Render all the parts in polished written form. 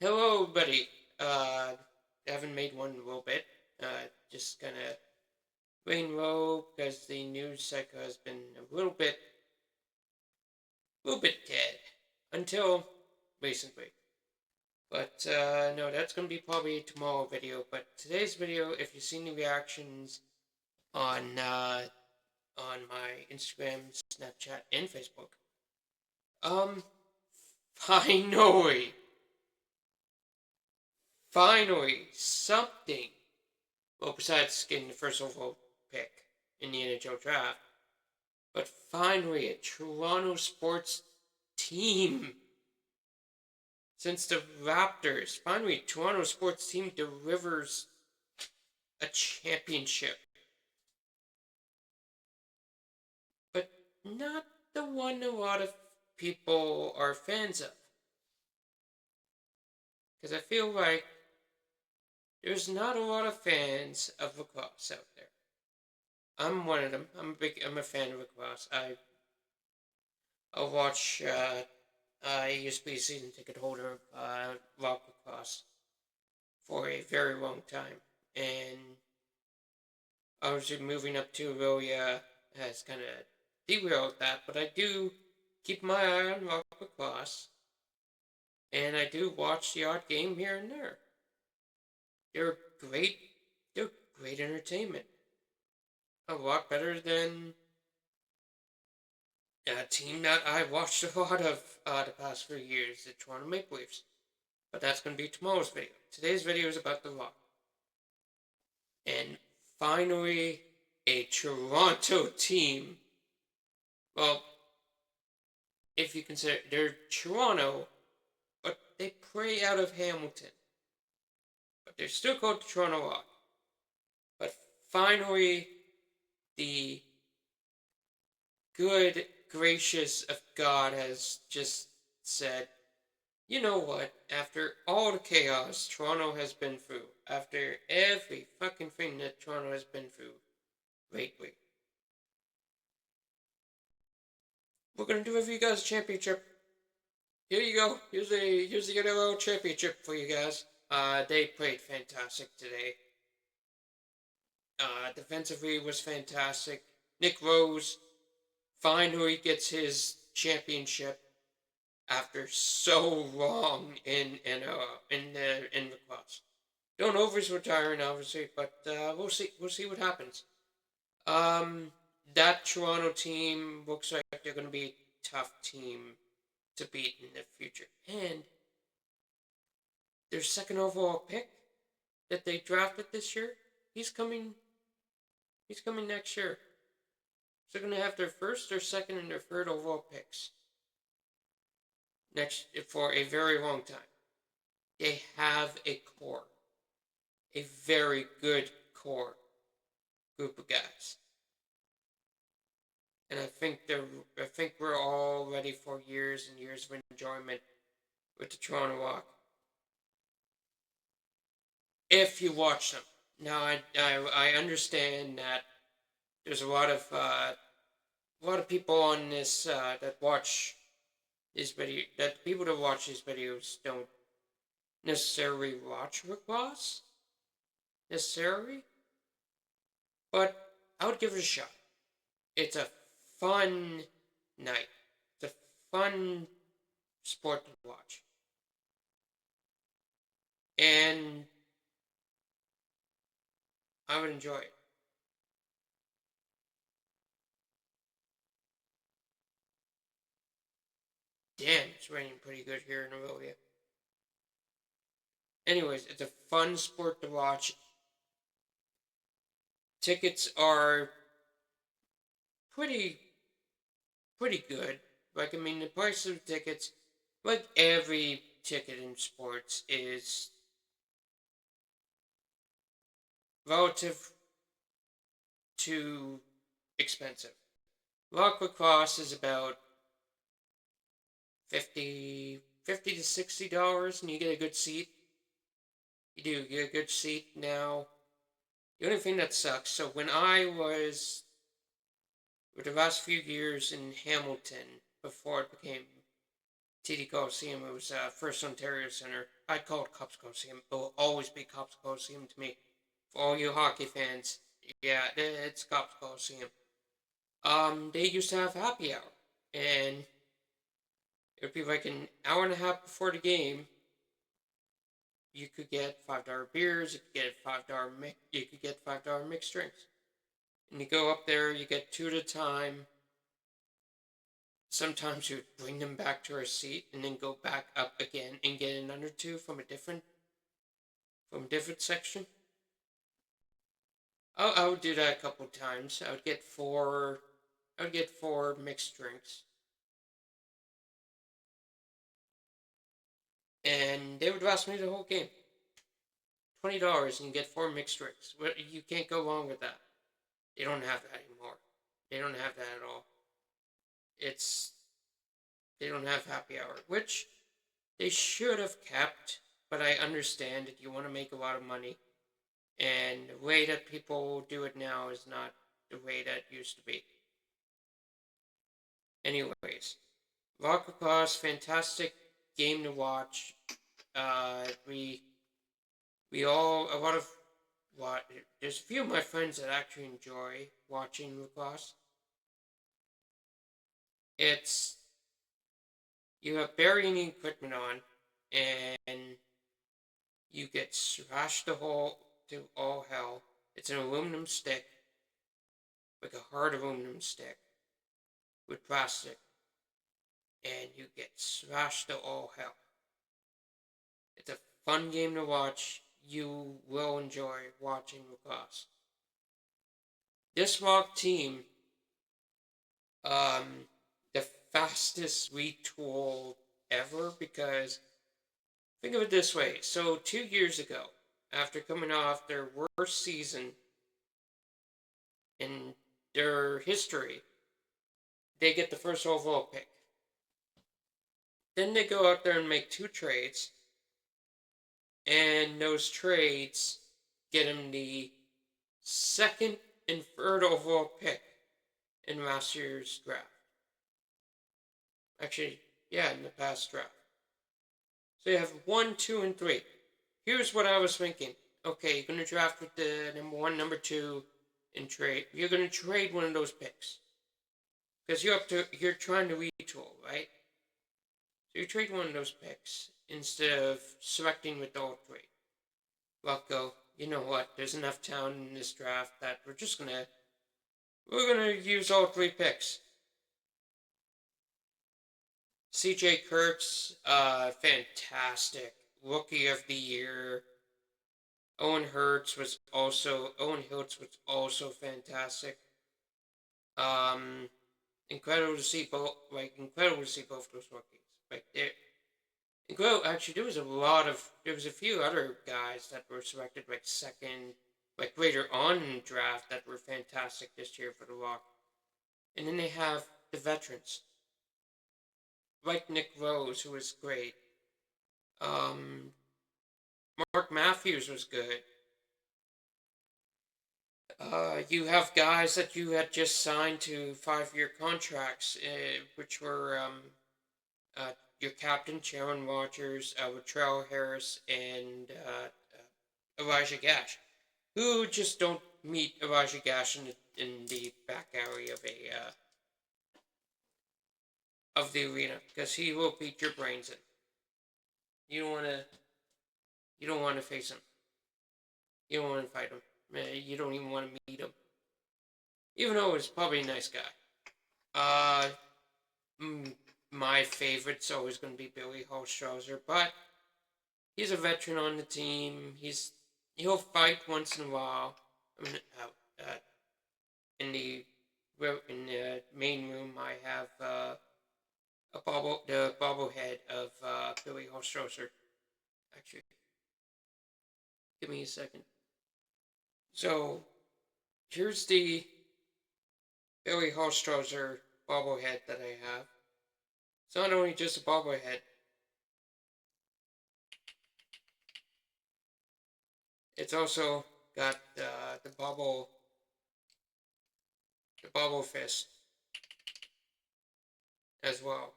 Hello, everybody. Haven't made one in a little bit. Just kind of laying low because the news cycle has been a little bit dead until recently. But no, that's gonna be probably a tomorrow video. But today's video, if you've seen the reactions on on my Instagram, Snapchat, and Facebook, um, finally, finally, something. Well, besides getting the first overall pick in the NHL draft, but finally a Toronto sports team. Since the Raptors, finally a Toronto sports team delivers a championship. But not the one a lot of people are fans of. Because I feel like there's not a lot of fans of lacrosse out there. I'm one of them. I'm a fan of lacrosse. I watch. I used to be a season ticket holder of Rock Lacrosse for a very long time, and obviously moving up to Aurelia has kind of derailed that. But I do keep my eye on Rock Lacrosse, and I do watch the odd game here and there. They're great. They're great entertainment. A lot better than a team that I watched a lot of the past few years, the Toronto Maple Leafs. But that's going to be tomorrow's video. Today's video is about the Rock. And finally, a Toronto team. Well, if you consider they're Toronto, but they play out of Hamilton. But they're still called the Toronto Rock. But finally, the good gracious of God has just said, you know what? After all the chaos Toronto has been through, after every fucking thing that Toronto has been through lately, we're gonna do you guys a championship. Here you go. Here's the NLL championship for you guys. They played fantastic today. Defensively was fantastic. Nick Rose finally gets his championship after so long in lacrosse. Don't know if he's retiring, obviously, but we'll see. We'll see what happens. That Toronto team looks like they're going to be a tough team to beat in the future, and their second overall pick that they drafted this year, he's coming. He's coming next year. So they're going to have their first, their second, and their third overall picks next for a very long time. They have a core, a very good core group of guys, and I think we're all ready for years and years of enjoyment with the Toronto Rock. If you watch them. Now, I understand that there's a lot of people on this that watch these videos. That people that watch these videos don't necessarily watch lacrosse necessarily, but I would give it a shot. It's a fun night. It's a fun sport to watch, and I would enjoy it. Damn, it's raining pretty good here in Aurelia. Anyways, it's a fun sport to watch. Tickets are pretty good. Like, I mean, the price of tickets, like every ticket in sports, is relative to expensive. Rock Lacrosse is about 50 to $60, and you get a good seat. You do get a good seat. Now, the only thing that sucks, so when I was, for the last few years in Hamilton, before it became TD Coliseum. It was First Ontario Centre. I call it Cubs Coliseum. It will always be Cubs Coliseum to me. For all you hockey fans, yeah, it's Cubs Coliseum. They used to have happy hour, and it would be like an hour and a half before the game. You could get $5 beers. You could get $5 mixed drinks. And you go up there, you get two at a time. Sometimes you would bring them back to our seat and then go back up again and get another two from a different section. I would do that a couple times. I would get four mixed drinks. And they would last me the whole game. $20 and you get four mixed drinks. You can't go wrong with that. They don't have that anymore. They don't have that at all. They don't have happy hour, which they should have kept, but I understand that you want to make a lot of money, and the way that people do it now is not the way that used to be. Anyways, Rock Lacrosse, fantastic game to watch. We all, a lot of, there's a few of my friends that actually enjoy watching lacrosse. It's, you have burying equipment on, and you get smashed to all hell. It's an aluminum stick, like a hard aluminum stick, with plastic, and you get smashed to all hell. It's a fun game to watch. You will enjoy watching lacrosse. This Rock team, the fastest retool ever, because think of it this way. So 2 years ago, after coming off their worst season in their history, they get the first overall pick. Then they go out there and make two trades, and those trades get them the second and third overall pick in last year's draft. Actually, yeah, in the past draft. So you have 1, 2, and 3. Here's what I was thinking. Okay, you're gonna draft with the number 1, number 2, and trade. You're gonna trade one of those picks because you're trying to retool, right? So you trade one of those picks instead of selecting with all three. Well, go. You know what? There's enough talent in this draft that we're gonna use all three picks. CJ Kurtz, fantastic. Rookie of the year. Owen Hiltz was also fantastic. Incredible to see both those rookies. Incredible. Actually, there was a few other guys that were selected second, later on in the draft that were fantastic this year for the Rock. And then they have the veterans, like Nick Rose, who was great. Mark Matthews was good. You have guys that you had just signed to 5-year contracts, which were your captain, Sharon Rogers, Latrell Harris, and Elijah Gash, who just don't meet Elijah Gash in the back alley of the arena, because he will beat your brains in. You don't want to face him. You don't want to fight him. You don't even want to meet him, even though he's probably a nice guy. Uh, my favorite's always going to be Billy Holstrauser, but he's a veteran on the team. He'll fight once in a while. I mean, in the main room, I have the bobblehead of Billy Holstrauser. Actually, give me a second. So here's the Billy Holstrauser bobblehead that I have. It's not only just a bobblehead. It's also got the bobble fist as well.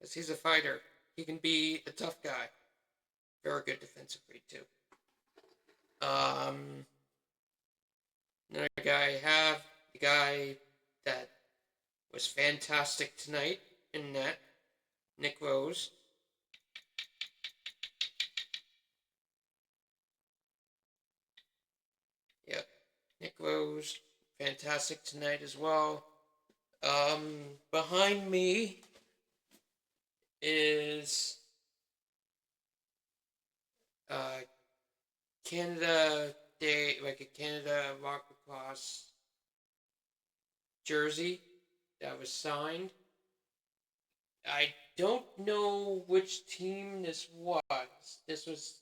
because he's a fighter. He can be a tough guy. Very good defensively too. Another guy I have, the guy that was fantastic tonight in net, Nick Rose. Yep, Nick Rose, fantastic tonight as well. Behind me is Canada Day, like a Canada Rock Lacrosse jersey that was signed. I don't know which team this was. This was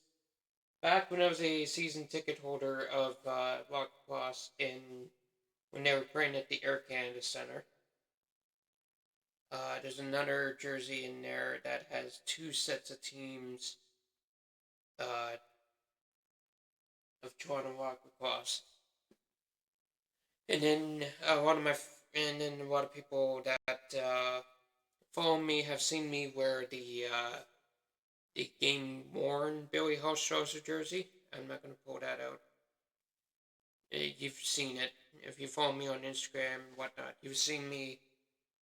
back when I was a season ticket holder of Rock Lacrosse when they were playing at the Air Canada Center. There's another jersey in there that has two sets of teams of Toronto Rock Lacrosse. And then a lot of people that follow me have seen me wear the game worn Billy Hulstroser jersey. I'm not going to pull that out. You've seen it. If you follow me on Instagram and whatnot, you've seen me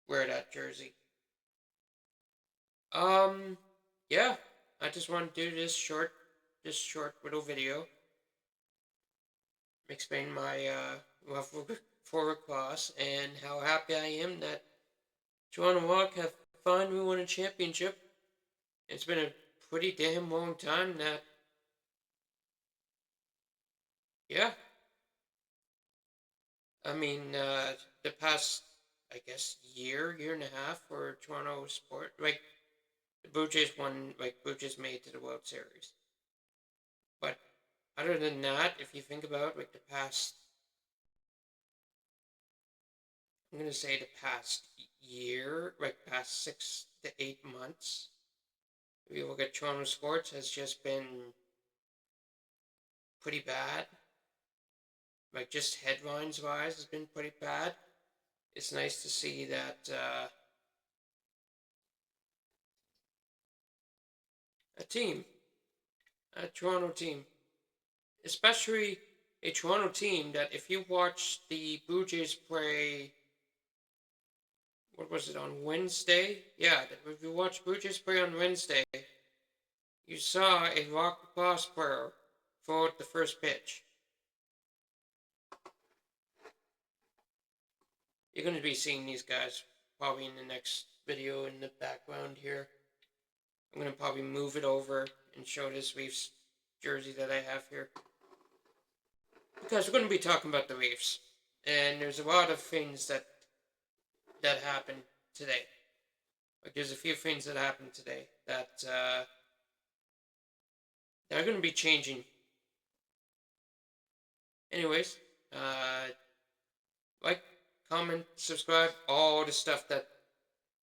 wear that jersey. Yeah, I just want to do this short little video. Explain my love for lacrosse and how happy I am that Toronto Rock have finally won a championship. It's been a pretty damn long time that, yeah. I mean, the past, I guess, year and a half for Toronto sport, like, the Blue Jays made it to the World Series. But other than that, if you think about, like, the past, I'm going to say the past year, like, past 6 to 8 months, if you look at Toronto sports, has just been pretty bad. Like, just headlines-wise, has been pretty bad. It's nice to see that a Toronto team, especially a Toronto team that if you watch the Blue Jays play, what was it, on Wednesday? Yeah, if you watch Blue Jays play on Wednesday, you saw a Rock Lacrosse player throw out the first pitch. You're going to be seeing these guys probably in the next video in the background here. I'm going to probably move it over and show this Leafs jersey that I have here. Because we're going to be talking about the Leafs. And there's a lot of things that happened today. Like, there's a few things that happened today that are going to be changing. Anyways, like, comment, subscribe, all the stuff that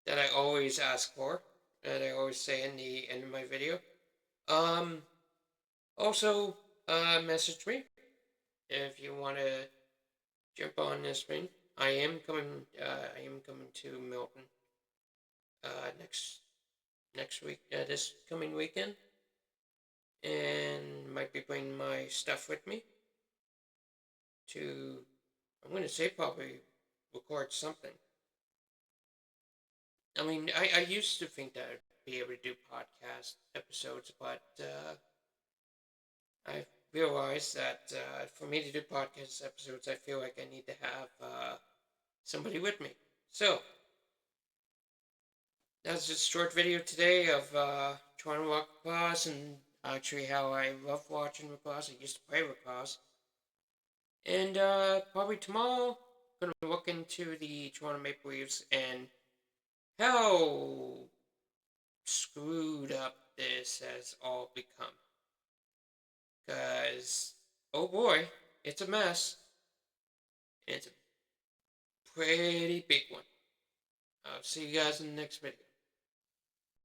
I always ask for, that I always say in the end of my video. Also, message me if you want to jump on this thing. I am coming to Milton next week, this coming weekend, and might be bringing my stuff with me to, I'm going to say, probably record something. I mean, I used to think that I'd be able to do podcast episodes, but I realized that for me to do podcast episodes, I feel like I need to have somebody with me. So, that's just a short video today of trying to walk lacrosse and actually how I love watching lacrosse. I used to play lacrosse. And probably tomorrow, I'm going to look into the Toronto Maple Leafs and how screwed up this has all become. Because, oh boy, it's a mess. It's a pretty big one. I'll see you guys in the next video.